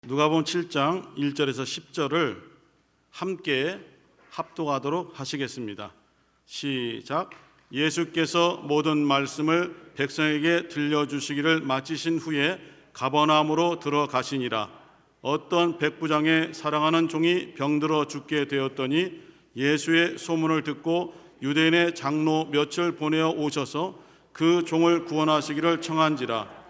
누가복음 7장 1절에서 10절을 함께 합독하도록 하시겠습니다. 시작. 예수께서 모든 말씀을 백성에게 들려주시기를 마치신 후에 가버나움으로 들어가시니라. 어떤 백부장의 사랑하는 종이 병들어 죽게 되었더니 예수의 소문을 듣고 유대인의 장로 몇을 보내어 오셔서 그 종을 구원하시기를 청한지라.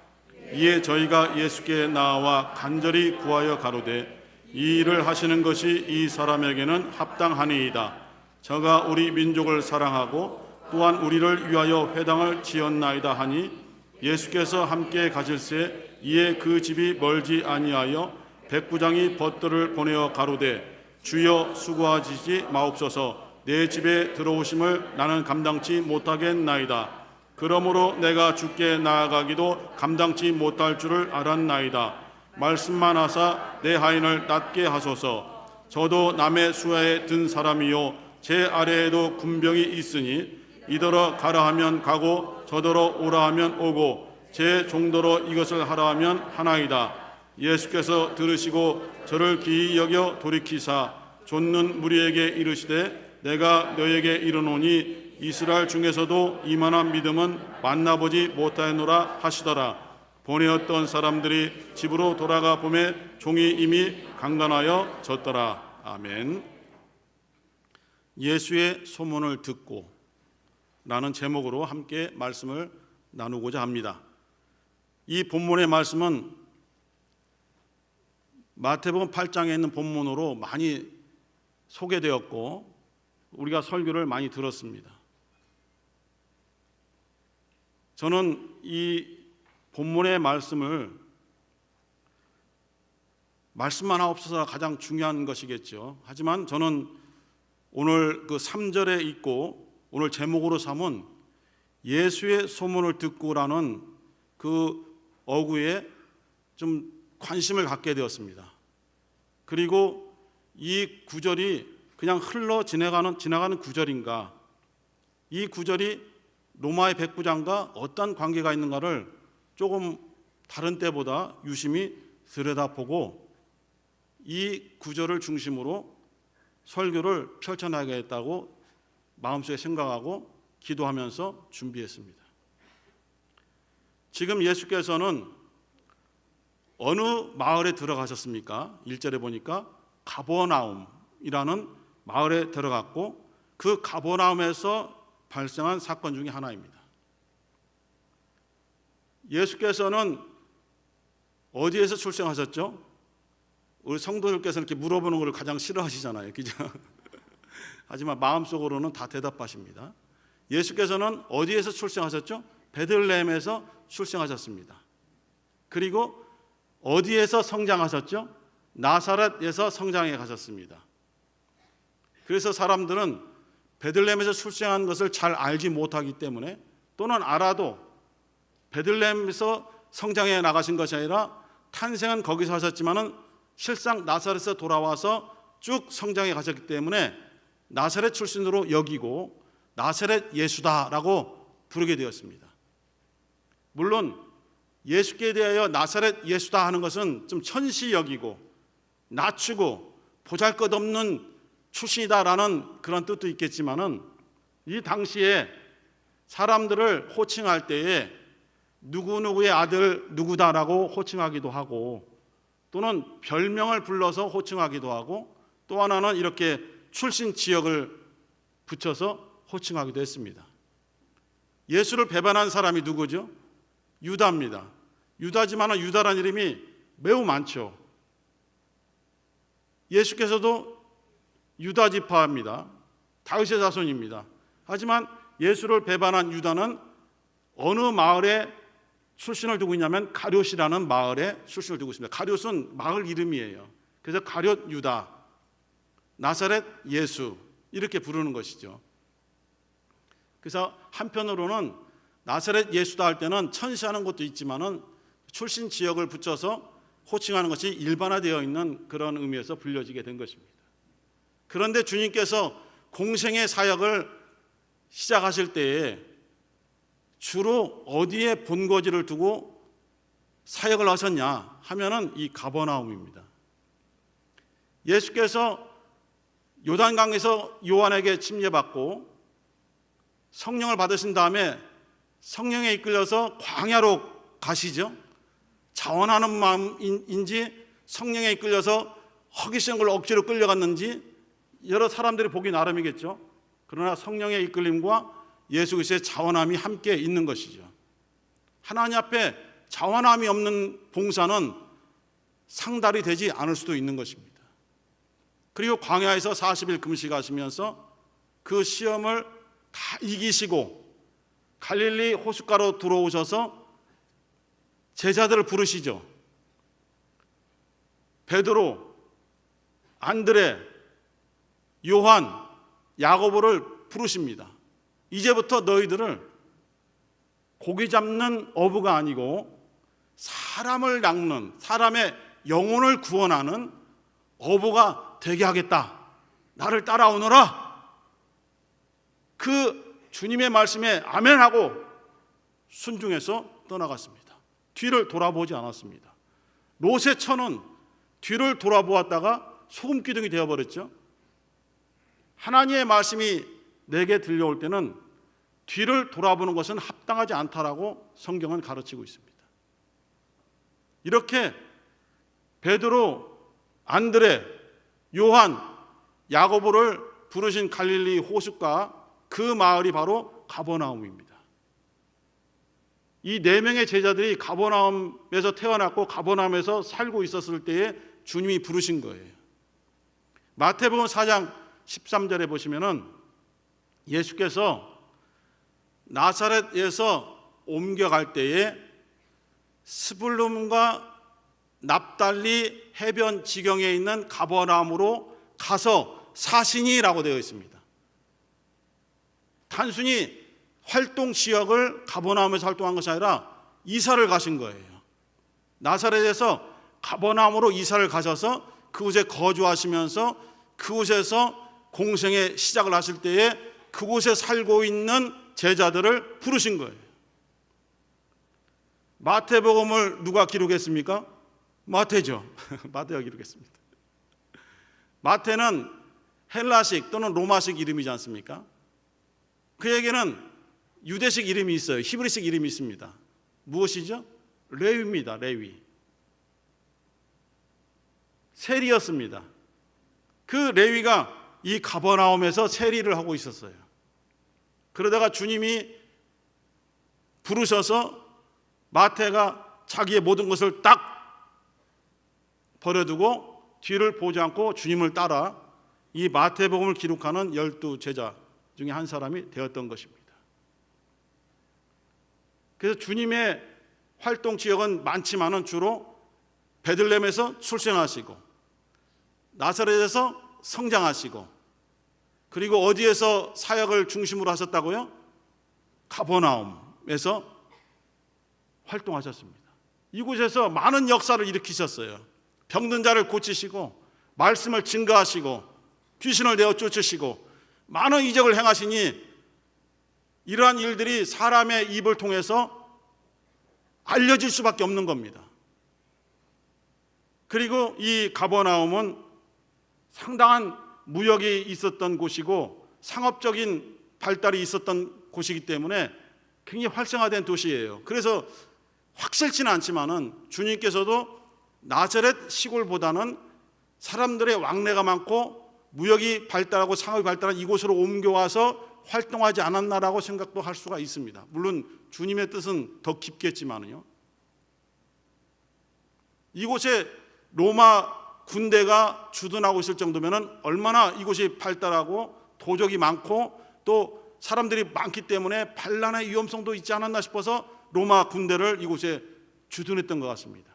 이에 저희가 예수께 나와 간절히 구하여 가로되 이 일을 하시는 것이 이 사람에게는 합당하니이다. 저가 우리 민족을 사랑하고 또한 우리를 위하여 회당을 지었나이다 하니 예수께서 함께 가실새 이에 그 집이 멀지 아니하여 백부장이 벗들을 보내어 가로되 주여 수고하시지 마옵소서. 내 집에 들어오심을 나는 감당치 못하겠나이다. 그러므로 내가 주께 나아가기도 감당치 못할 줄을 알았나이다. 말씀만 하사 내 하인을 낫게 하소서. 저도 남의 수하에 든 사람이요 제 아래에도 군병이 있으니 이더러 가라 하면 가고 저더러 오라 하면 오고 제 종더러 이것을 하라 하면 하나이다. 예수께서 들으시고 저를 기이 여겨 돌이키사 좇는 무리에게 이르시되 내가 너에게 이르노니 이스라엘 중에서도 이만한 믿음은 만나보지 못하였노라 하시더라. 보내었던 사람들이 집으로 돌아가 보매 종이 이미 강간하여 졌더라. 아멘. 예수의 소문을 듣고 라는 제목으로 함께 말씀을 나누고자 합니다. 이 본문의 말씀은 마태복음 8장에 있는 본문으로 많이 소개되었고 우리가 설교를 많이 들었습니다. 저는 이 본문의 말씀을 말씀만 하옵소서가 가장 중요한 것이겠죠. 하지만 저는 오늘 그 3절에 있고 오늘 제목으로 삼은 예수의 소문을 듣고라는 그 어구에 좀 관심을 갖게 되었습니다. 그리고 이 구절이 그냥 흘러 지나가는 구절인가, 이 구절이 로마의 백부장과 어떤 관계가 있는가를 조금 다른 때보다 유심히 들여다보고 이 구절을 중심으로 설교를 펼쳐나가겠다고 마음속에 생각하고 기도하면서 준비했습니다. 지금 예수께서는 어느 마을에 들어가셨습니까? 1절에 보니까 가버나움이라는 마을에 들어갔고 그 가버나움에서 발생한 사건 중에 하나입니다. 예수께서는 어디에서 출생하셨죠? 우리 성도들께서는 이렇게 물어보는 것을 가장 싫어하시잖아요. 그죠? 하지만 마음속으로는 다 대답하십니다. 예수께서는 어디에서 출생하셨죠? 베들레헴에서 출생하셨습니다. 그리고 어디에서 성장하셨죠? 나사렛에서 성장해 가셨습니다. 그래서 사람들은 베들레헴에서 출생한 것을 잘 알지 못하기 때문에 또는 알아도 베들레헴에서 성장해 나가신 것이 아니라 탄생은 거기서 하셨지만은 실상 나사렛에서 돌아와서 쭉 성장해 가셨기 때문에 나사렛 출신으로 여기고 나사렛 예수다라고 부르게 되었습니다. 물론 예수께 대하여 나사렛 예수다 하는 것은 좀 천시 여기고 낮추고 보잘것없는 출신이다라는 그런 뜻도 있겠지만은 이 당시에 사람들을 호칭할 때에 누구누구의 아들 누구다라고 호칭하기도 하고 또는 별명을 불러서 호칭하기도 하고 또 하나는 이렇게 출신 지역을 붙여서 호칭하기도 했습니다. 예수를 배반한 사람이 누구죠? 유다입니다. 유다지만 유다라는 이름이 매우 많죠. 예수께서도 유다 지파입니다. 다윗의 자손입니다. 하지만 예수를 배반한 유다는 어느 마을에 출신을 두고 있냐면 가룟이라는 마을에 출신을 두고 있습니다. 가룟은 마을 이름이에요. 그래서 가룟 유다, 나사렛 예수 이렇게 부르는 것이죠. 그래서 한편으로는 나사렛 예수다 할 때는 천시하는 것도 있지만은 출신 지역을 붙여서 호칭하는 것이 일반화되어 있는 그런 의미에서 불려지게 된 것입니다. 그런데 주님께서 공생의 사역을 시작하실 때에 주로 어디에 본거지를 두고 사역을 하셨냐 하면은 이 가버나움입니다. 예수께서 요단강에서 요한에게 침례받고 성령을 받으신 다음에 성령에 이끌려서 광야로 가시죠. 자원하는 마음인지 성령에 이끌려서 허기시는 걸 억지로 끌려갔는지 여러 사람들이 보기 나름이겠죠. 그러나 성령의 이끌림과 예수 그리스도의 자원함이 함께 있는 것이죠. 하나님 앞에 자원함이 없는 봉사는 상달이 되지 않을 수도 있는 것입니다. 그리고 광야에서 40일 금식하시면서 그 시험을 다 이기시고 갈릴리 호숫가로 들어오셔서 제자들을 부르시죠. 베드로, 안드레, 요한, 야고보를 부르십니다. 이제부터 너희들을 고기 잡는 어부가 아니고 사람을 낚는, 사람의 영혼을 구원하는 어부가 되게 하겠다. 나를 따라오너라. 그 주님의 말씀에 아멘하고 순종해서 떠나갔습니다. 뒤를 돌아보지 않았습니다. 롯의 처는 뒤를 돌아보았다가 소금기둥이 되어버렸죠. 하나님의 말씀이 내게 들려올 때는 뒤를 돌아보는 것은 합당하지 않다라고 성경은 가르치고 있습니다. 이렇게 베드로, 안드레, 요한, 야고보를 부르신 갈릴리 호숫가, 그 마을이 바로 가버나움입니다. 이 4명의 제자들이 가버나움에서 태어났고 가버나움에서 살고 있었을 때에 주님이 부르신 거예요. 마태복음 4장 13절에 보시면은 예수께서 나사렛에서 옮겨갈 때에 스불룸과 납달리 해변 지경에 있는 가버나움으로 가서 사시니라고 되어 있습니다. 단순히 활동 지역을 가버나움에서 활동한 것이 아니라 이사를 가신 거예요. 나사렛에서 가버나움으로 이사를 가셔서 그곳에 거주하시면서 그곳에서 공생의 시작을 하실 때에 그곳에 살고 있는 제자들을 부르신 거예요. 마태복음을 누가 기록했습니까? 마태죠. 마태가 기록했습니다. 마태는 헬라식 또는 로마식 이름이지 않습니까? 그에게는 유대식 이름이 있어요. 히브리식 이름이 있습니다. 무엇이죠? 레위입니다. 레위. 세리였습니다. 그 레위가 이 가버나움에서 세리를 하고 있었어요. 그러다가 주님이 부르셔서 마태가 자기의 모든 것을 딱 버려두고 뒤를 보지 않고 주님을 따라 이 마태복음을 기록하는 12제자 중에 한 사람이 되었던 것입니다. 그래서 주님의 활동 지역은 많지만은 주로 베들레헴에서 출생하시고 나사렛에서 성장하시고 그리고 어디에서 사역을 중심으로 하셨다고요? 가버나움에서 활동하셨습니다. 이곳에서 많은 역사를 일으키셨어요. 병든 자를 고치시고 말씀을 증거하시고 귀신을 내어 쫓으시고 많은 이적을 행하시니 이러한 일들이 사람의 입을 통해서 알려질 수밖에 없는 겁니다. 그리고 이 가버나움은 상당한 무역이 있었던 곳이고 상업적인 발달이 있었던 곳이기 때문에 굉장히 활성화된 도시예요. 그래서 확실치는 않지만은 주님께서도 나사렛 시골보다는 사람들의 왕래가 많고 무역이 발달하고 상업이 발달한 이곳으로 옮겨와서 활동하지 않았나라고 생각도 할 수가 있습니다. 물론 주님의 뜻은 더 깊겠지만요. 이곳에 로마 군대가 주둔하고 있을 정도면 얼마나 이곳이 발달하고 도적이 많고 또 사람들이 많기 때문에 반란의 위험성도 있지 않았나 싶어서 로마 군대를 이곳에 주둔했던 것 같습니다.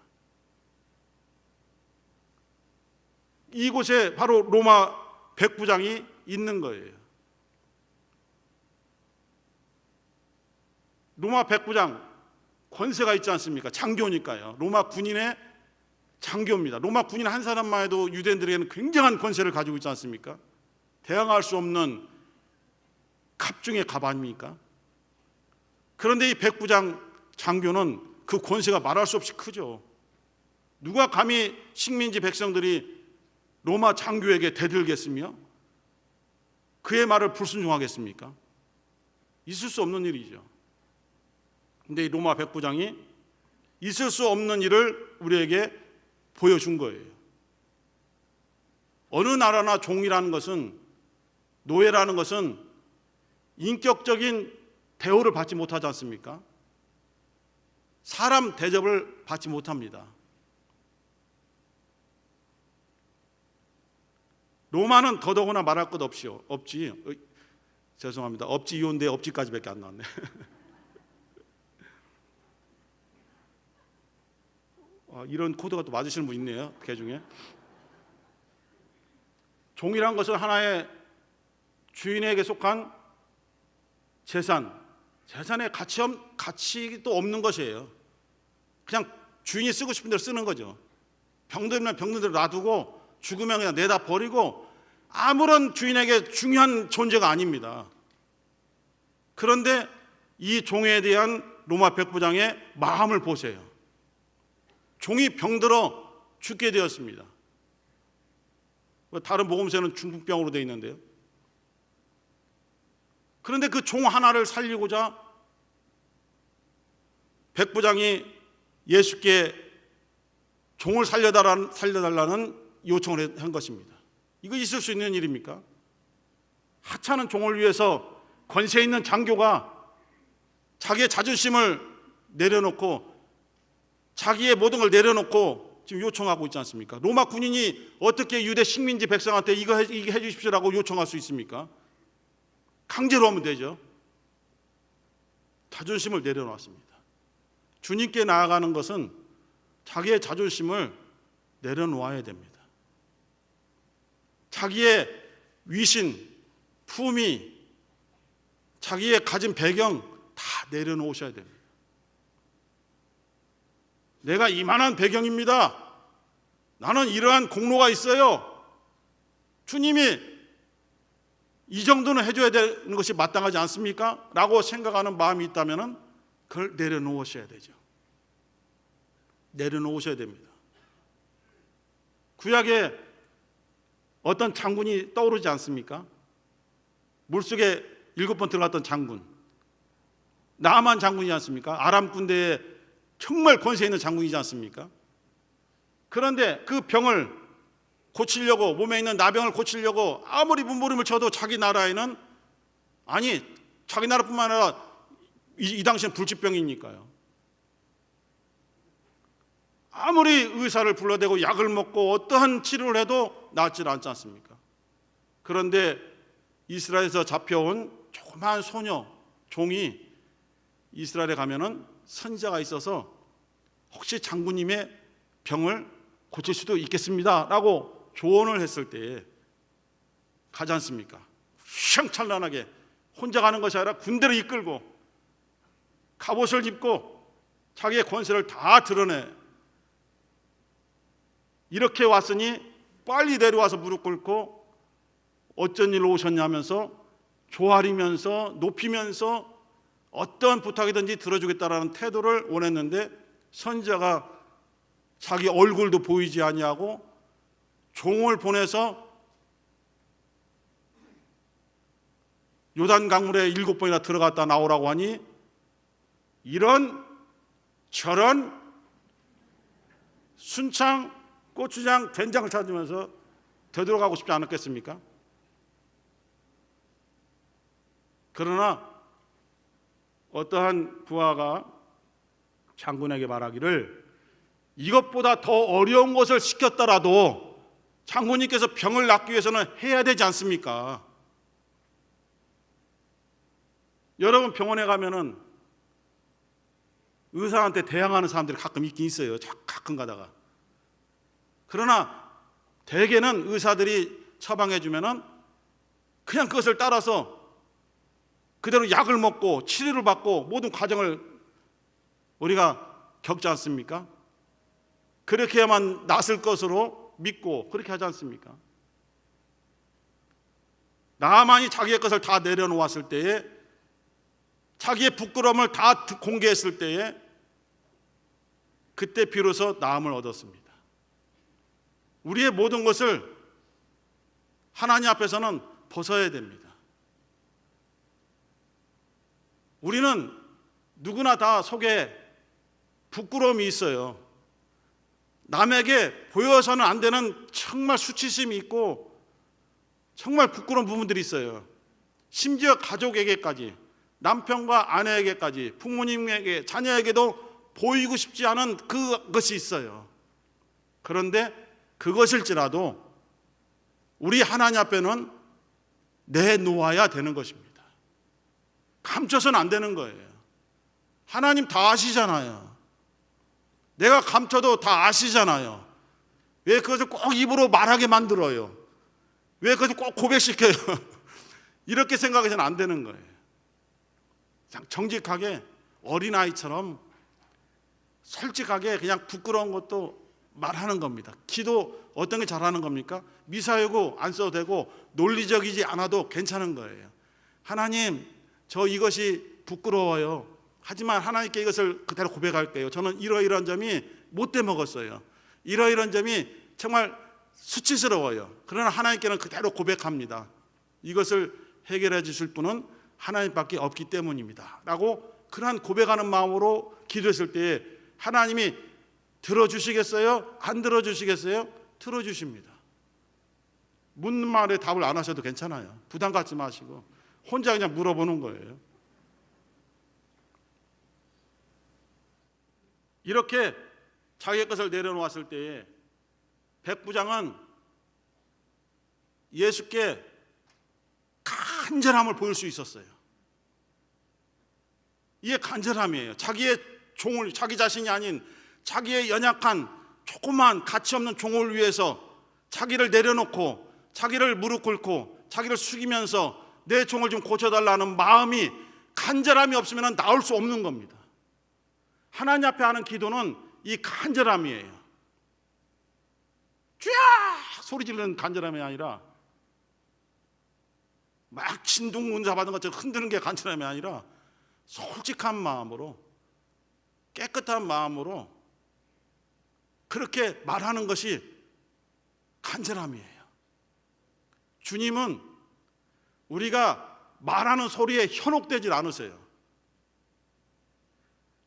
이곳에 바로 로마 백부장이 있는 거예요. 로마 백부장 권세가 있지 않습니까? 장교니까요. 로마 군인의 장교입니다. 로마 군인 한 사람만 해도 유대인들에게는 굉장한 권세를 가지고 있지 않습니까? 대항할 수 없는 갑 중의 갑 아닙니까? 그런데 이 백부장 장교는 그 권세가 말할 수 없이 크죠. 누가 감히 식민지 백성들이 로마 장교에게 대들겠으며 그의 말을 불순종하겠습니까? 있을 수 없는 일이죠. 근데 이 로마 백부장이 있을 수 없는 일을 우리에게 보여준 거예요. 어느 나라나 종이라는 것은, 노예라는 것은 인격적인 대우를 받지 못하지 않습니까? 사람 대접을 받지 못합니다. 로마는 더더구나 말할 것 없지. 죄송합니다. 업지 이혼데 업지까지밖에 안 나왔네. 이런 코드가 또 맞으시는 분 있네요. 그 중에. 종이란 것은 하나의 주인에게 속한 재산의 가치도 없는 것이에요. 그냥 주인이 쓰고 싶은 대로 쓰는 거죠. 병들면 병든 대로 놔두고 죽으면 그냥 내다 버리고 아무런 주인에게 중요한 존재가 아닙니다. 그런데 이 종에 대한 로마 백부장의 마음을 보세요. 종이 병들어 죽게 되었습니다. 다른 복음서에는 중풍병으로 되어 있는데요. 그런데 그 종 하나를 살리고자 백부장이 예수께 종을 살려달라는 요청을 한 것입니다. 이거 있을 수 있는 일입니까? 하찮은 종을 위해서 권세 있는 장교가 자기의 자존심을 내려놓고 자기의 모든 걸 내려놓고 지금 요청하고 있지 않습니까? 로마 군인이 어떻게 유대 식민지 백성한테 이거 해 주십시오라고 요청할 수 있습니까? 강제로 하면 되죠. 자존심을 내려놓았습니다. 주님께 나아가는 것은 자기의 자존심을 내려놓아야 됩니다. 자기의 위신, 품위, 자기의 가진 배경 다 내려놓으셔야 됩니다. 내가 이만한 배경입니다. 나는 이러한 공로가 있어요. 주님이 이 정도는 해줘야 되는 것이 마땅하지 않습니까? 라고 생각하는 마음이 있다면 그걸 내려놓으셔야 되죠. 내려놓으셔야 됩니다. 구약에 어떤 장군이 떠오르지 않습니까? 물속에 7번 들어갔던 장군, 나만 장군이지 않습니까? 아람 군대에 정말 권세 있는 장군이지 않습니까? 그런데 그 병을 고치려고, 몸에 있는 나병을 고치려고 아무리 몸부림을 쳐도 자기 나라에는, 아니 자기 나라뿐만 아니라 이 당시엔 불치병이니까요. 아무리 의사를 불러대고 약을 먹고 어떠한 치료를 해도 낫지 않지 않습니까? 그런데 이스라엘에서 잡혀온 조그마한 소녀, 종이 이스라엘에 가면은 선지자가 있어서 혹시 장군님의 병을 고칠 수도 있겠습니다 라고 조언을 했을 때에 가지 않습니까? 휘황찬란하게 혼자 가는 것이 아니라 군대를 이끌고 갑옷을 입고 자기의 권세를 다 드러내, 이렇게 왔으니 빨리 내려와서 무릎 꿇고 어쩐 일로 오셨냐면서 조아리면서 높이면서 어떠한 부탁이든지 들어주겠다라는 태도를 원했는데, 선지자가 자기 얼굴도 보이지 아니하고 종을 보내서 요단 강물에 7번이나 들어갔다 나오라고 하니 이런 저런 순창, 고추장, 된장을 찾으면서 되돌아가고 싶지 않았겠습니까? 그러나 어떠한 부하가 장군에게 말하기를 이것보다 더 어려운 것을 시켰더라도 장군님께서 병을 낫기 위해서는 해야 되지 않습니까? 여러분 병원에 가면은 의사한테 대항하는 사람들이 가끔 있긴 있어요. 가끔 가다가. 그러나 대개는 의사들이 처방해 주면은 그냥 그것을 따라서 그대로 약을 먹고 치료를 받고 모든 과정을 우리가 겪지 않습니까? 그렇게 해야만 낫을 것으로 믿고 그렇게 하지 않습니까? 나만이 자기의 것을 다 내려놓았을 때에, 자기의 부끄러움을 다 공개했을 때에 그때 비로소 나음을 얻었습니다. 우리의 모든 것을 하나님 앞에서는 벗어야 됩니다. 우리는 누구나 다 속에 부끄러움이 있어요. 남에게 보여서는 안 되는 정말 수치심이 있고 정말 부끄러운 부분들이 있어요. 심지어 가족에게까지, 남편과 아내에게까지, 부모님에게, 자녀에게도 보이고 싶지 않은 그것이 있어요. 그런데 그것일지라도 우리 하나님 앞에는 내놓아야 되는 것입니다. 감춰서는 안 되는 거예요. 하나님 다 아시잖아요. 내가 감춰도 다 아시잖아요. 왜 그것을 꼭 입으로 말하게 만들어요? 왜 그것을 꼭 고백시켜요? 이렇게 생각해서는 안 되는 거예요. 그냥 정직하게 어린아이처럼 솔직하게 그냥 부끄러운 것도 말하는 겁니다. 기도 어떤 게 잘하는 겁니까? 미사여구 안 써도 되고 논리적이지 않아도 괜찮은 거예요. 하나님, 저 이것이 부끄러워요. 하지만 하나님께 이것을 그대로 고백할게요. 저는 이러이러한 점이 못돼 먹었어요. 이러이러한 점이 정말 수치스러워요. 그러나 하나님께는 그대로 고백합니다. 이것을 해결해 주실 분은 하나님밖에 없기 때문입니다. 라고 그러한 고백하는 마음으로 기도했을 때에 하나님이 들어주시겠어요? 안 들어주시겠어요? 들어주십니다. 묻는 말에 답을 안 하셔도 괜찮아요. 부담 갖지 마시고 혼자 그냥 물어보는 거예요. 이렇게 자기의 것을 내려놓았을 때에 백부장은 예수께 간절함을 보일 수 있었어요. 이게 간절함이에요. 자기의 종을, 자기 자신이 아닌 자기의 연약한 조그만 가치 없는 종을 위해서 자기를 내려놓고 자기를 무릎 꿇고 자기를 숙이면서 내 종을 좀 고쳐달라는 마음이, 간절함이 없으면 나올 수 없는 겁니다. 하나님 앞에 하는 기도는 이 간절함이에요. 쥐야 소리 지르는 간절함이 아니라 막 진동문자 받은 것처럼 흔드는 게 간절함이 아니라 솔직한 마음으로, 깨끗한 마음으로 그렇게 말하는 것이 간절함이에요. 주님은 우리가 말하는 소리에 현혹되질 않으세요.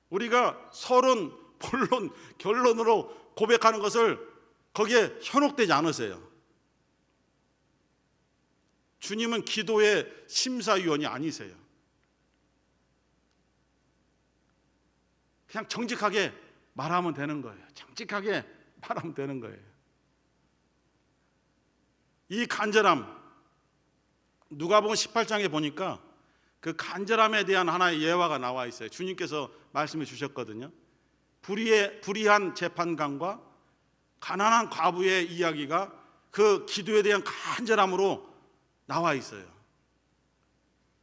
우리가 서론, 본론, 결론으로 고백하는 것을 거기에 현혹되지 않으세요. 주님은 기도의 심사위원이 아니세요. 그냥 정직하게 말하면 되는 거예요. 정직하게 말하면 되는 거예요. 이 간절함, 누가복음 18장에 보니까 그 간절함에 대한 하나의 예화가 나와 있어요. 주님께서 말씀해 주셨거든요. 불의한 재판관과 가난한 과부의 이야기가 그 기도에 대한 간절함으로 나와 있어요.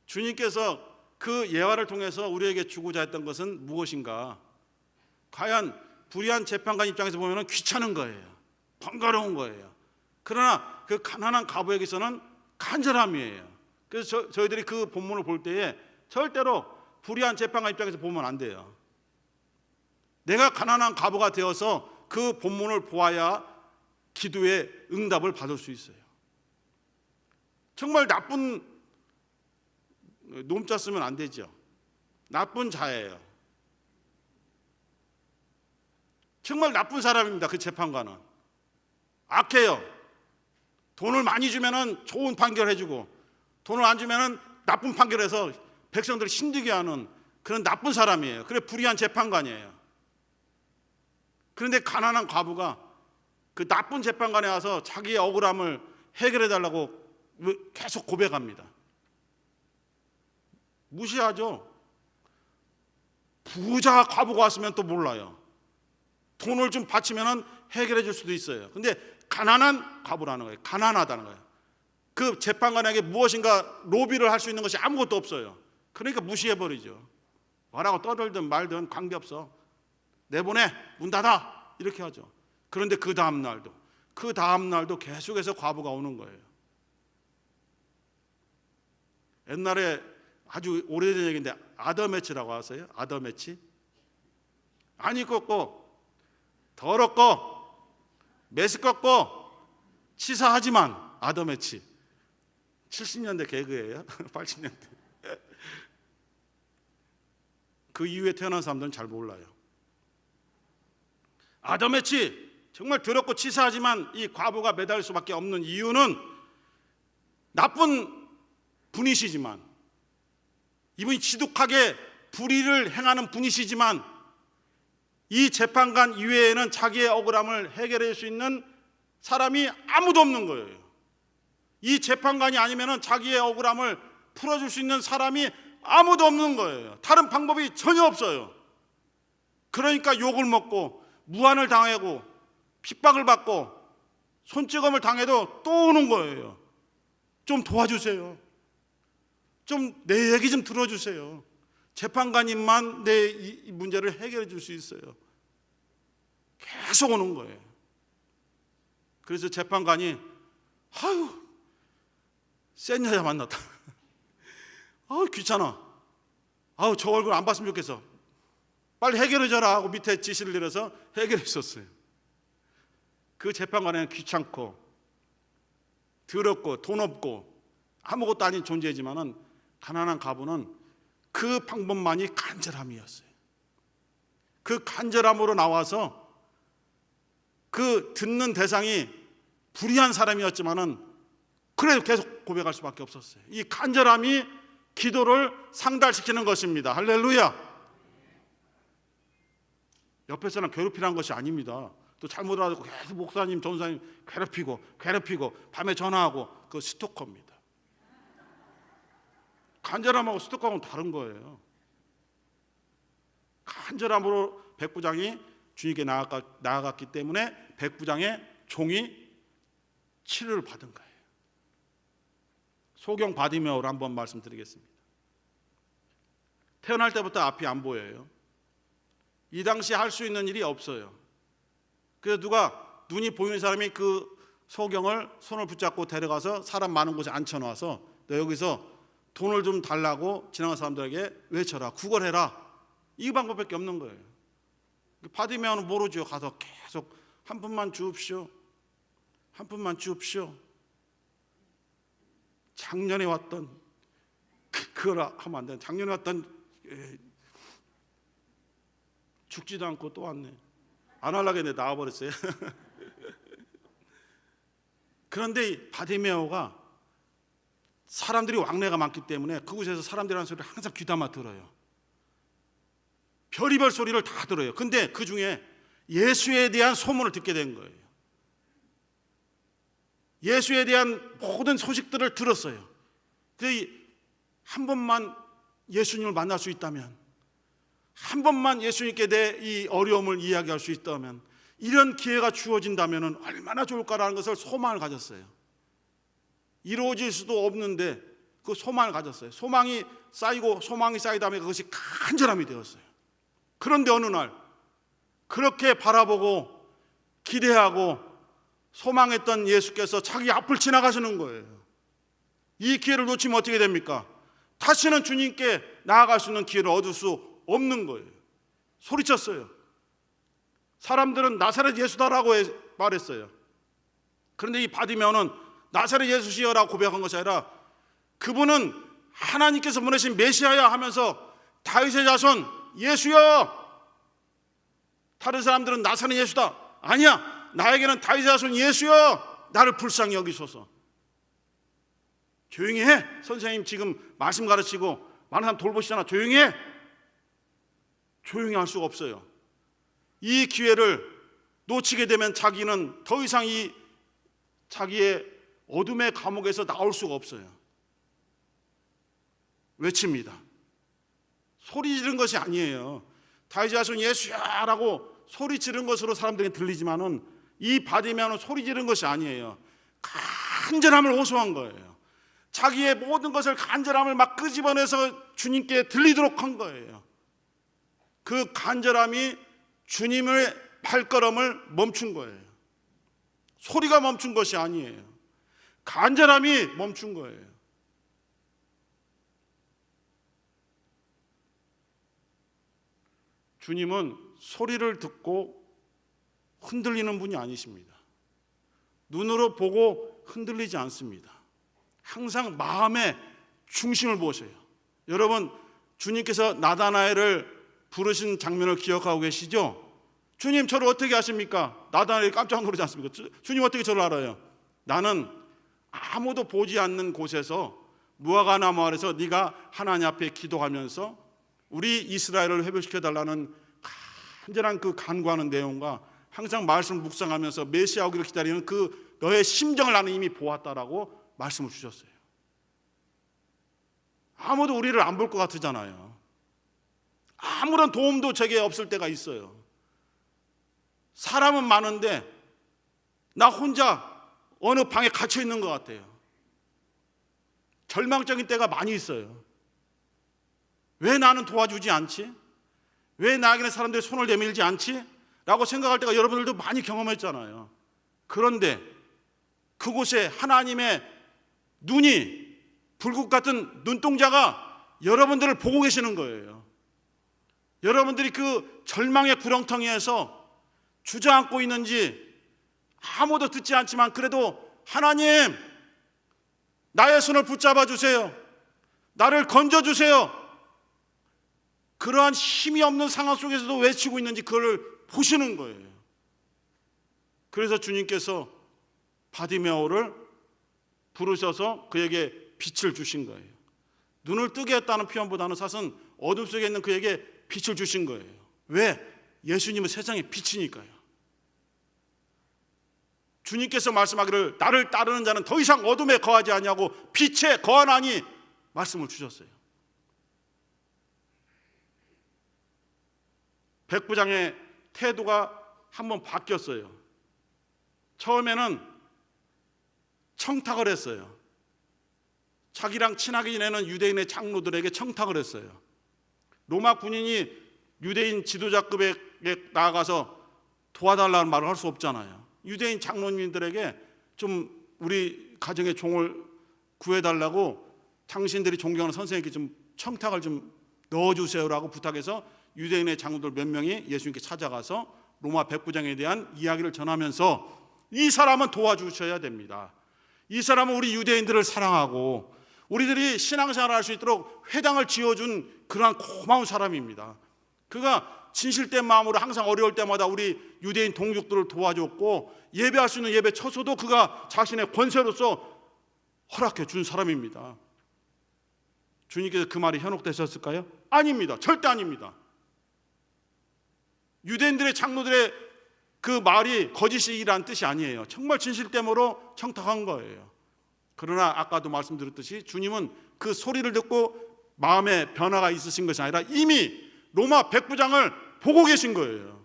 주님께서 그 예화를 통해서 우리에게 주고자 했던 것은 무엇인가? 과연 불의한 재판관 입장에서 보면 귀찮은 거예요. 번거로운 거예요. 그러나 그 가난한 과부에게서는 간절함이에요. 그래서 저희들이 그 본문을 볼 때에 절대로 불의한 재판관 입장에서 보면 안 돼요. 내가 가난한 과부가 되어서 그 본문을 보아야 기도의 응답을 받을 수 있어요. 정말 나쁜 놈자 쓰면 안 되죠. 나쁜 자예요. 정말 나쁜 사람입니다. 그 재판관은 악해요. 돈을 많이 주면은 좋은 판결 해주고 돈을 안 주면은 나쁜 판결해서 백성들을 힘들게 하는 그런 나쁜 사람이에요. 그래 불의한 재판관이에요. 그런데 가난한 과부가 그 나쁜 재판관에 와서 자기의 억울함을 해결해 달라고 계속 고백합니다. 무시하죠. 부자 과부가 왔으면 또 몰라요. 돈을 좀 바치면 해결해 줄 수도 있어요. 근데 가난한 과부라는 거예요. 가난하다는 거예요. 그 재판관에게 무엇인가 로비를 할 수 있는 것이 아무것도 없어요. 그러니까 무시해버리죠. 뭐라고 떠들든 말든 관계없어. 내보내, 문 닫아, 이렇게 하죠. 그런데 그 다음 날도 계속해서 과부가 오는 거예요. 옛날에 아주 오래된 얘기인데 아더매치라고 아세요? 아더매치? 안 입고 더럽고 메스껍고 치사하지만 아담의 치. 70년대 개그예요. 80년대. 그 이후에 태어난 사람들은 잘 몰라요. 아담의 치, 정말 더럽고 치사하지만 이 과부가 매달릴 수밖에 없는 이유는 나쁜 분이시지만, 이분이 지독하게 불의를 행하는 분이시지만, 이 재판관 이외에는 자기의 억울함을 해결할 수 있는 사람이 아무도 없는 거예요. 이 재판관이 아니면 자기의 억울함을 풀어줄 수 있는 사람이 아무도 없는 거예요. 다른 방법이 전혀 없어요. 그러니까 욕을 먹고 무한을 당하고 핍박을 받고 손찌검을 당해도 또 오는 거예요. 좀 도와주세요. 좀 내 얘기 좀 들어주세요. 재판관님만 내 이 문제를 해결해 줄 수 있어요. 계속 오는 거예요. 그래서 재판관이 아유, 센 여자 만났다. 아우, 귀찮아. 아우, 저 얼굴 안 봤으면 좋겠어. 빨리 해결해줘라 하고 밑에 지시를 내려서 해결했었어요. 그 재판관은 귀찮고 더럽고 돈 없고 아무것도 아닌 존재이지만은 가난한 과부는 그 방법만이 간절함이었어요. 그 간절함으로 나와서 그 듣는 대상이 불의한 사람이었지만은 그래도 계속 고백할 수밖에 없었어요. 이 간절함이 기도를 상달시키는 것입니다. 할렐루야. 옆에 사람 괴롭히라는 것이 아닙니다. 또 잘못 알아듣고 계속 목사님, 전사님 괴롭히고 밤에 전화하고, 그 스토커입니다. 간절함하고 스토커하고는 다른 거예요. 간절함으로 백부장이 주님께 나아갔기 때문에 백부장의 종이 치료를 받은 거예요. 소경 바디메오를 한번 말씀드리겠습니다. 태어날 때부터 앞이 안 보여요. 이 당시 할 수 있는 일이 없어요. 그래서 누가 눈이 보이는 사람이 그 소경을 손을 붙잡고 데려가서 사람 많은 곳에 앉혀놔서 너 여기서 돈을 좀 달라고 지나간 사람들에게 외쳐라, 구걸해라. 이 방법밖에 없는 거예요. 바디메오는 모르죠. 가서 계속 한 푼만 주옵시오, 한 푼만 주옵시오. 작년에 왔던 그걸 하면 안 돼. 작년에 왔던 죽지도 않고 또 왔네. 안 하려고 했는데 나와버렸어요. 그런데 이 바디메오가 사람들이 왕래가 많기 때문에 그곳에서 사람들이 하는 소리를 항상 귀담아 들어요. 별의별 소리를 다 들어요. 근데 그 중에 예수에 대한 소문을 듣게 된 거예요. 예수에 대한 모든 소식들을 들었어요. 한 번만 예수님을 만날 수 있다면, 한 번만 예수님께 내 이 어려움을 이야기할 수 있다면, 이런 기회가 주어진다면 얼마나 좋을까라는 것을 소망을 가졌어요. 이루어질 수도 없는데 그 소망을 가졌어요. 소망이 쌓이고 소망이 쌓이다 보면 그것이 간절함이 되었어요. 그런데 어느 날 그렇게 바라보고 기대하고 소망했던 예수께서 자기 앞을 지나가시는 거예요. 이 기회를 놓치면 어떻게 됩니까? 다시는 주님께 나아갈 수 있는 기회를 얻을 수 없는 거예요. 소리쳤어요. 사람들은 나사렛 예수다라고 말했어요. 그런데 이 바디메오는 나사렛 예수시여라고 고백한 것이 아니라 그분은 하나님께서 보내신 메시아야 하면서 다윗의 자손 예수여. 다른 사람들은 나사렛 예수다. 아니야, 나에게는 다윗의 자손 예수여, 나를 불쌍히 여기소서. 조용히 해. 선생님 지금 말씀 가르치고 많은 사람 돌보시잖아. 조용히 해. 조용히 할 수가 없어요. 이 기회를 놓치게 되면 자기는 더 이상 이 자기의 어둠의 감옥에서 나올 수가 없어요. 외칩니다. 소리 지른 것이 아니에요. 다윗의 자손 예수야라고 소리 지른 것으로 사람들에게 들리지만은 이 바디메오는 소리 지른 것이 아니에요. 간절함을 호소한 거예요. 자기의 모든 것을 간절함을 막 끄집어내서 주님께 들리도록 한 거예요. 그 간절함이 주님의 발걸음을 멈춘 거예요. 소리가 멈춘 것이 아니에요. 간절함이 멈춘 거예요. 주님은 소리를 듣고 흔들리는 분이 아니십니다. 눈으로 보고 흔들리지 않습니다. 항상 마음의 중심을 보셔요. 여러분, 주님께서 나다나엘을 부르신 장면을 기억하고 계시죠? 주님, 저를 어떻게 아십니까? 나다나엘이 깜짝 놀라지 않습니까? 주님, 어떻게 저를 알아요? 나는 아무도 보지 않는 곳에서 무화과나무 아래서 네가 하나님 앞에 기도하면서 우리 이스라엘을 회복시켜달라는 간절한 그 간구하는 내용과 항상 말씀을 묵상하면서 메시아 오기를 기다리는 그 너의 심정을 나는 이미 보았다라고 말씀을 주셨어요. 아무도 우리를 안 볼 것 같으잖아요. 아무런 도움도 제게 없을 때가 있어요. 사람은 많은데 나 혼자 어느 방에 갇혀 있는 것 같아요. 절망적인 때가 많이 있어요. 왜 나는 도와주지 않지? 왜 나에게는 사람들이 손을 내밀지 않지? 라고 생각할 때가 여러분들도 많이 경험했잖아요. 그런데 그곳에 하나님의 눈이 불꽃 같은 눈동자가 여러분들을 보고 계시는 거예요. 여러분들이 그 절망의 구렁텅이에서 주저앉고 있는지 아무도 듣지 않지만 그래도 하나님, 나의 손을 붙잡아 주세요. 나를 건져 주세요. 그러한 힘이 없는 상황 속에서도 외치고 있는지 그걸 보시는 거예요. 그래서 주님께서 바디메오를 부르셔서 그에게 빛을 주신 거예요. 눈을 뜨게 했다는 표현보다는 사실은 어둠 속에 있는 그에게 빛을 주신 거예요. 왜? 예수님은 세상의 빛이니까요. 주님께서 말씀하기를 나를 따르는 자는 더 이상 어둠에 거하지 아니하고 빛에 거하나니 말씀을 주셨어요. 백부장의 태도가 한번 바뀌었어요. 처음에는 청탁을 했어요. 자기랑 친하게 지내는 유대인의 장로들에게 청탁을 했어요. 로마 군인이 유대인 지도자급에게 나아가서 도와달라는 말을 할 수 없잖아요. 유대인 장로님들에게 좀 우리 가정의 종을 구해달라고 당신들이 존경하는 선생님께 좀 청탁을 좀 넣어주세요라고 부탁해서 유대인의 장로들 몇 명이 예수님께 찾아가서 로마 백부장에 대한 이야기를 전하면서 이 사람은 도와주셔야 됩니다. 이 사람은 우리 유대인들을 사랑하고 우리들이 신앙생활을 할 수 있도록 회당을 지어준 그러한 고마운 사람입니다. 그가 진실된 마음으로 항상 어려울 때마다 우리 유대인 동족들을 도와줬고 예배할 수 있는 예배 처소도 그가 자신의 권세로서 허락해 준 사람입니다. 주님께서 그 말이 현혹되셨을까요? 아닙니다. 절대 아닙니다. 유대인들의 장로들의 그 말이 거짓이라는 뜻이 아니에요. 정말 진실됨으로 청탁한 거예요. 그러나 아까도 말씀드렸듯이 주님은 그 소리를 듣고 마음에 변화가 있으신 것이 아니라 이미 로마 백부장을 보고 계신 거예요.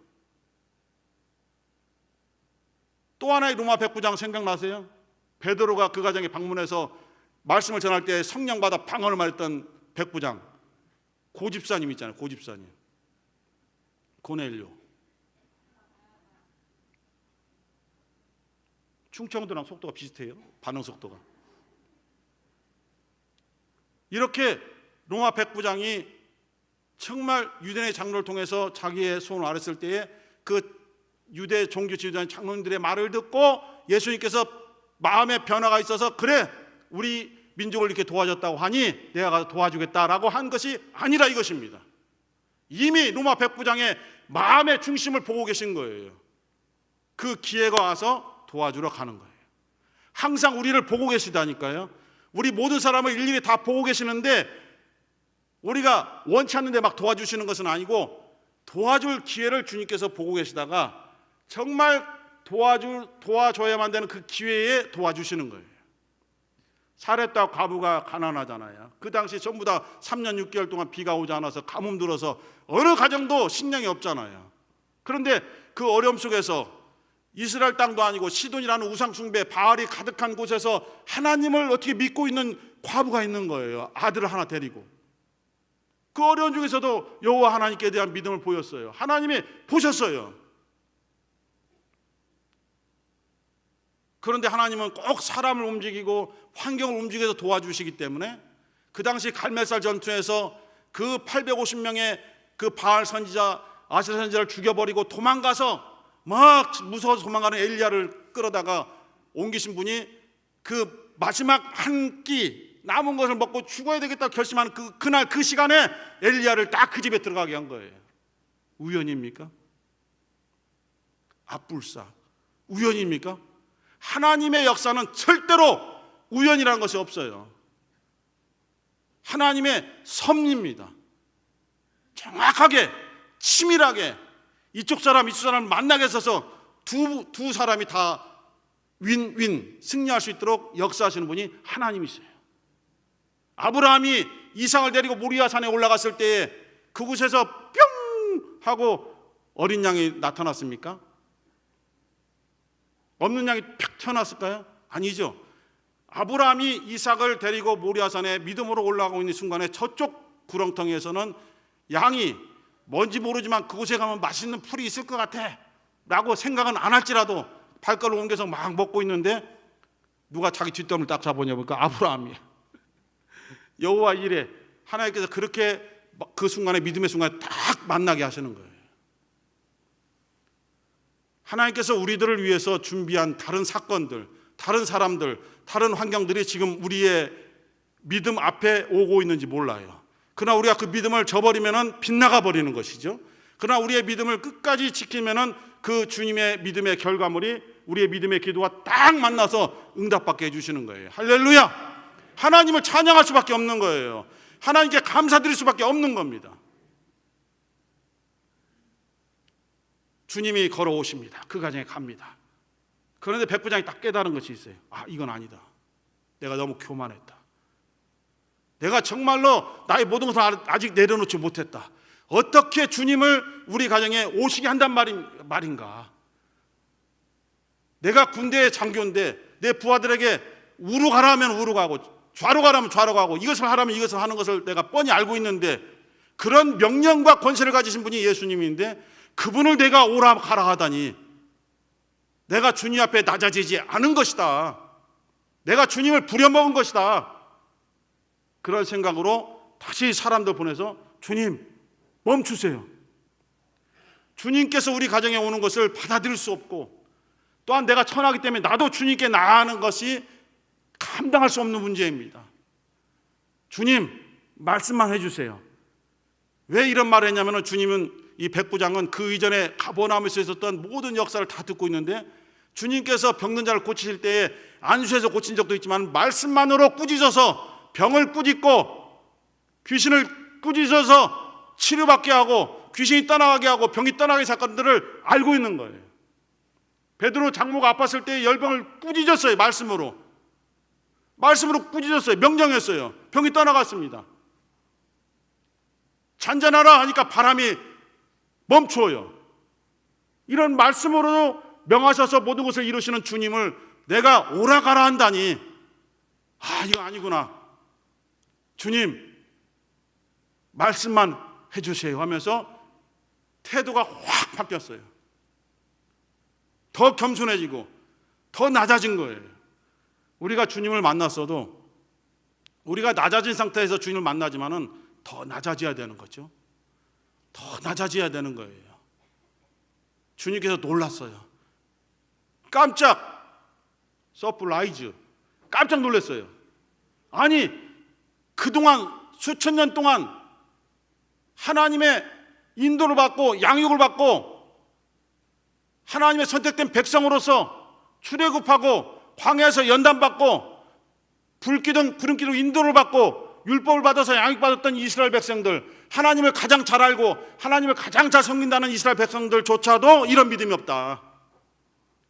또 하나의 로마 백부장 생각나세요? 베드로가 그 가정에 방문해서 말씀을 전할 때 성령 받아 방언을 말했던 백부장, 고집사님 있잖아요. 고집사님, 고넬료. 충청도랑 속도가 비슷해요. 반응 속도가. 이렇게 로마 백부장이 정말 유대인의 장로를 통해서 자기의 손을 아랬을 때에 그 유대 종교 지도자인 장로님들의 말을 듣고 예수님께서 마음의 변화가 있어서 그래 우리 민족을 이렇게 도와줬다고 하니 내가 가서 도와주겠다라고 한 것이 아니라 이것입니다. 이미 로마 백부장의 마음의 중심을 보고 계신 거예요. 그 기회가 와서 도와주러 가는 거예요. 항상 우리를 보고 계시다니까요. 우리 모든 사람을 일일이 다 보고 계시는데 우리가 원치 않는데 막 도와주시는 것은 아니고 도와줄 기회를 주님께서 보고 계시다가 정말 도와줘야만 되는 그 기회에 도와주시는 거예요. 사렙다 과부가 가난하잖아요. 그 당시 전부 다 3년 6개월 동안 비가 오지 않아서 가뭄 들어서 어느 가정도 식량이 없잖아요. 그런데 그 어려움 속에서 이스라엘 땅도 아니고 시돈이라는 우상 숭배 바알이 가득한 곳에서 하나님을 어떻게 믿고 있는 과부가 있는 거예요. 아들을 하나 데리고. 그 어려운 중에서도 여호와 하나님께 대한 믿음을 보였어요. 하나님이 보셨어요. 그런데 하나님은 꼭 사람을 움직이고 환경을 움직여서 도와주시기 때문에 그 당시 갈멜살 전투에서 그 850명의 그 바알 선지자 아세라 선지자를 죽여버리고 도망가서 막 무서워서 도망가는 엘리야를 끌어다가 옮기신 분이 그 마지막 한 끼 남은 것을 먹고 죽어야 되겠다 결심하는 그날 그 시간에 엘리야를 딱 그 집에 들어가게 한 거예요. 우연입니까? 앞불사 우연입니까? 하나님의 역사는 절대로 우연이라는 것이 없어요. 하나님의 섭리입니다. 정확하게 치밀하게 이쪽 사람 이쪽 사람을 만나게 해서 두 사람이 다 윈윈 승리할 수 있도록 역사하시는 분이 하나님이세요. 아브라함이 이삭을 데리고 모리아 산에 올라갔을 때에 그곳에서 뿅 하고 어린 양이 나타났습니까? 없는 양이 팍 튀어나왔을까요? 아니죠. 아브라함이 이삭을 데리고 모리아 산에 믿음으로 올라가고 있는 순간에 저쪽 구렁텅이에서는 양이 뭔지 모르지만 그곳에 가면 맛있는 풀이 있을 것 같아 라고 생각은 안 할지라도 발걸음 옮겨서 막 먹고 있는데 누가 자기 뒷덜을 딱 잡아보니까 아브라함이야. 여호와 이레 하나님께서 그렇게 그 순간에 믿음의 순간에 딱 만나게 하시는 거예요. 하나님께서 우리들을 위해서 준비한 다른 사건들, 다른 사람들, 다른 환경들이 지금 우리의 믿음 앞에 오고 있는지 몰라요. 그러나 우리가 그 믿음을 저버리면 빗나가 버리는 것이죠. 그러나 우리의 믿음을 끝까지 지키면 그 주님의 믿음의 결과물이 우리의 믿음의 기도가 딱 만나서 응답받게 해주시는 거예요. 할렐루야! 하나님을 찬양할 수밖에 없는 거예요. 하나님께 감사드릴 수밖에 없는 겁니다. 주님이 걸어오십니다. 그 가정에 갑니다. 그런데 백부장이 딱 깨달은 것이 있어요. 아, 이건 아니다. 내가 너무 교만했다. 내가 정말로 나의 모든 것을 아직 내려놓지 못했다. 어떻게 주님을 우리 가정에 오시게 한단 말인가. 내가 군대의 장교인데 내 부하들에게 우로 가라 하면 우로 가고 좌로 가라 하면 좌로 가고 이것을 하라면 이것을 하는 것을 내가 뻔히 알고 있는데 그런 명령과 권세를 가지신 분이 예수님인데 그분을 내가 오라 가라 하다니 내가 주님 앞에 낮아지지 않은 것이다. 내가 주님을 부려먹은 것이다. 그런 생각으로 다시 사람들 보내서 주님 멈추세요. 주님께서 우리 가정에 오는 것을 받아들일 수 없고 또한 내가 천하기 때문에 나도 주님께 나아가는 것이 감당할 수 없는 문제입니다. 주님 말씀만 해주세요. 왜 이런 말을 했냐면 주님은 이 백부장은 그 이전에 가버나움에서 있었던 모든 역사를 다 듣고 있는데 주님께서 병든 자를 고치실 때에 안수해서 고친 적도 있지만 말씀만으로 꾸짖어서 병을 꾸짖고 귀신을 꾸짖어서 치료받게 하고 귀신이 떠나가게 하고 병이 떠나가게 사건들을 알고 있는 거예요. 베드로 장모가 아팠을 때 열병을 꾸짖었어요. 말씀으로 꾸짖었어요. 명령했어요. 병이 떠나갔습니다. 잔잔하라 하니까 바람이 멈춰요. 이런 말씀으로 명하셔서 모든 것을 이루시는 주님을 내가 오라가라 한다니 아 이거 아니구나. 주님 말씀만 해주세요 하면서 태도가 확 바뀌었어요. 더 겸손해지고 더 낮아진 거예요. 우리가 주님을 만났어도 우리가 낮아진 상태에서 주님을 만나지만은 더 낮아져야 되는 거죠. 더 낮아져야 되는 거예요. 주님께서 놀랐어요. 깜짝 서프라이즈 깜짝 놀랐어요. 아니 그동안 수천 년 동안 하나님의 인도를 받고 양육을 받고 하나님의 선택된 백성으로서 출애굽하고 광야에서 연단받고 불기둥 구름기둥 인도를 받고 율법을 받아서 양육받았던 이스라엘 백성들, 하나님을 가장 잘 알고 하나님을 가장 잘 섬긴다는 이스라엘 백성들조차도 이런 믿음이 없다.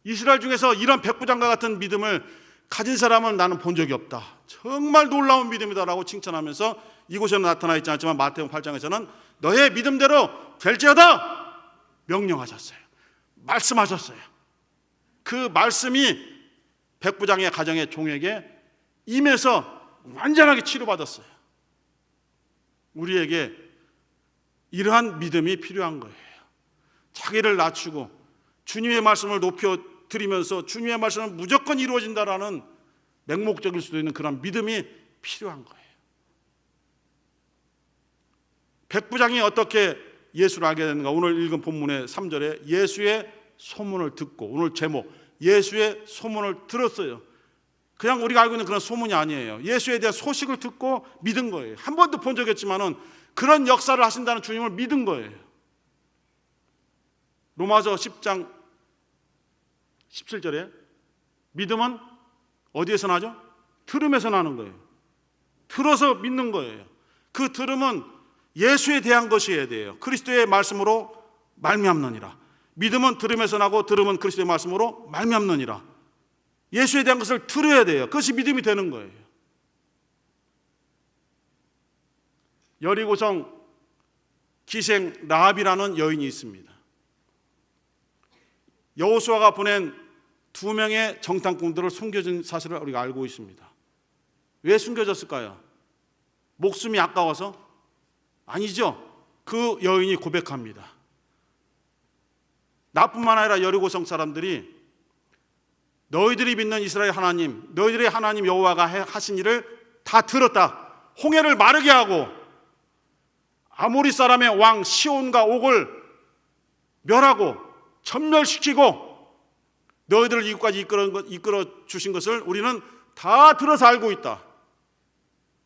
이스라엘 중에서 이런 백부장과 같은 믿음을 가진 사람은 나는 본 적이 없다. 정말 놀라운 믿음이다라고 칭찬하면서 이곳에는 나타나 있지 않지만 마태복음 8장에서는 너의 믿음대로 될지어다 명령하셨어요. 말씀하셨어요. 그 말씀이 백부장의 가정의 종에게 임해서 완전하게 치료받았어요. 우리에게 이러한 믿음이 필요한 거예요. 자기를 낮추고 주님의 말씀을 높여드리면서 주님의 말씀은 무조건 이루어진다라는 맹목적일 수도 있는 그런 믿음이 필요한 거예요. 백부장이 어떻게 예수를 알게 됐는가? 오늘 읽은 본문의 3절에 예수의 소문을 듣고, 오늘 제목 예수의 소문을 들었어요. 그냥 우리가 알고 있는 그런 소문이 아니에요. 예수에 대한 소식을 듣고 믿은 거예요. 한 번도 본 적이 없지만은 그런 역사를 하신다는 주님을 믿은 거예요. 로마서 10장 17절에 믿음은 어디에서 나죠? 들음에서 나는 거예요. 들어서 믿는 거예요. 그 들음은 예수에 대한 것이어야 돼요. 그리스도의 말씀으로 말미암느니라. 믿음은 들음에서 나고 들음은 그리스도의 말씀으로 말미암느니라. 예수에 대한 것을 들어야 돼요. 그것이 믿음이 되는 거예요. 여리고성 기생 라합이라는 여인이 있습니다. 여호수아가 보낸 2명의 정탐꾼들을 숨겨진 사실을 우리가 알고 있습니다. 왜 숨겨졌을까요? 목숨이 아까워서? 아니죠. 그 여인이 고백합니다. 나뿐만 아니라 여리고성 사람들이 너희들이 믿는 이스라엘 하나님, 너희들의 하나님 여호와가 하신 일을 다 들었다. 홍해를 마르게 하고 아모리 사람의 왕 시온과 옥을 멸하고 전멸시키고 너희들을 이곳까지 이끌어 주신 것을 우리는 다 들어서 알고 있다.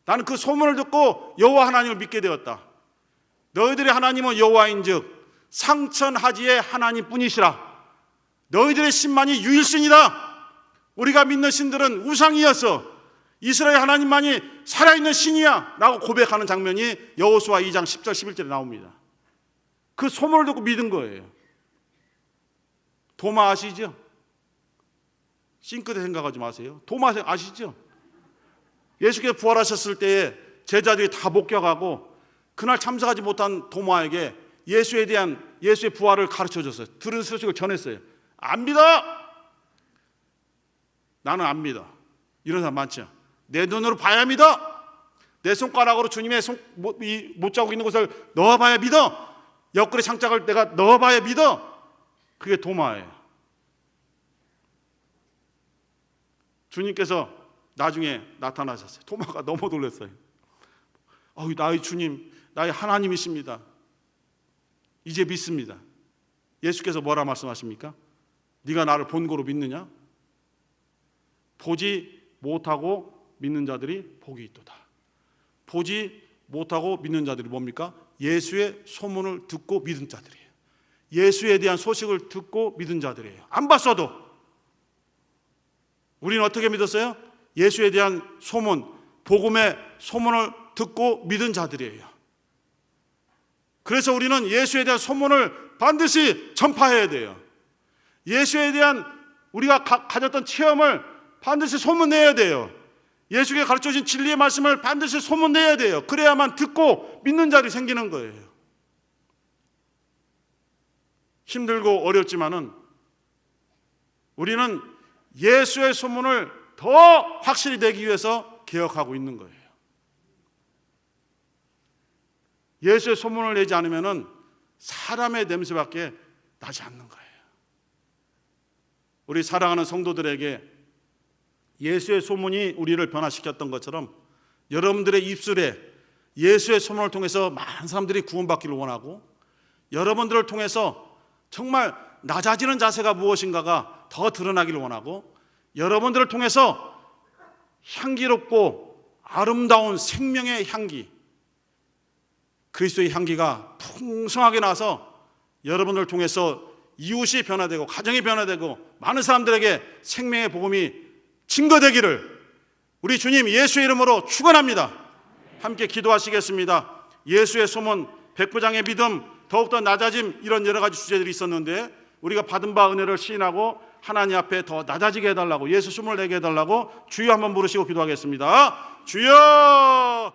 나는 그 소문을 듣고 여호와 하나님을 믿게 되었다. 너희들의 하나님은 여호와인즉 상천하지의 하나님뿐이시라. 너희들의 신만이 유일신이다. 우리가 믿는 신들은 우상이어서 이스라엘 하나님만이 살아있는 신이야 라고 고백하는 장면이 여호수아 2장 10절 11절에 나옵니다. 그 소문을 듣고 믿은 거예요. 도마 아시죠? 싱크대 생각하지 마세요. 도마 아시죠? 예수께서 부활하셨을 때에 제자들이 다 목격하고 그날 참석하지 못한 도마에게 예수의 부활을 가르쳐 줬어요. 들은 소식을 전했어요. 안 믿어? 나는 안 믿어. 이런 사람 많죠. 내 눈으로 봐야 믿어. 내 손가락으로 주님의 못자국 있는 곳을 넣어봐야 믿어. 옆구리 창짝을 내가 넣어봐야 믿어. 그게 도마예요. 주님께서 나중에 나타나셨어요. 도마가 너무 놀랐어요. 나의 주님, 나의 하나님이십니다. 이제 믿습니다. 예수께서 뭐라 말씀하십니까? 네가 나를 본고로 믿느냐? 보지 못하고 믿는 자들이 복이 있도다. 보지 못하고 믿는 자들이 뭡니까? 예수의 소문을 듣고 믿은 자들이에요. 예수에 대한 소식을 듣고 믿은 자들이에요. 안 봤어도. 우리는 어떻게 믿었어요? 예수에 대한 소문, 복음의 소문을 듣고 믿은 자들이에요. 그래서 우리는 예수에 대한 소문을 반드시 전파해야 돼요. 예수에 대한 우리가 가졌던 체험을 반드시 소문내야 돼요. 예수께 가르쳐주신 진리의 말씀을 반드시 소문내야 돼요. 그래야만 듣고 믿는 자들이 생기는 거예요. 힘들고 어렵지만은 우리는 예수의 소문을 더 확실히 내기 위해서 개혁하고 있는 거예요. 예수의 소문을 내지 않으면은 사람의 냄새밖에 나지 않는 거예요. 우리 사랑하는 성도들에게 예수의 소문이 우리를 변화시켰던 것처럼 여러분들의 입술에 예수의 소문을 통해서 많은 사람들이 구원받기를 원하고 여러분들을 통해서 정말 낮아지는 자세가 무엇인가가 더 드러나기를 원하고 여러분들을 통해서 향기롭고 아름다운 생명의 향기, 그리스도의 향기가 풍성하게 나서 여러분을 통해서 이웃이 변화되고 가정이 변화되고 많은 사람들에게 생명의 복음이 증거되기를 우리 주님 예수의 이름으로 축원합니다. 함께 기도하시겠습니다. 예수의 소문, 백부장의 믿음, 더욱더 낮아짐, 이런 여러 가지 주제들이 있었는데 우리가 받은 바 은혜를 시인하고 하나님 앞에 더 낮아지게 해달라고, 예수 소문을 내게 해달라고 주여 한번 부르시고 기도하겠습니다. 주여!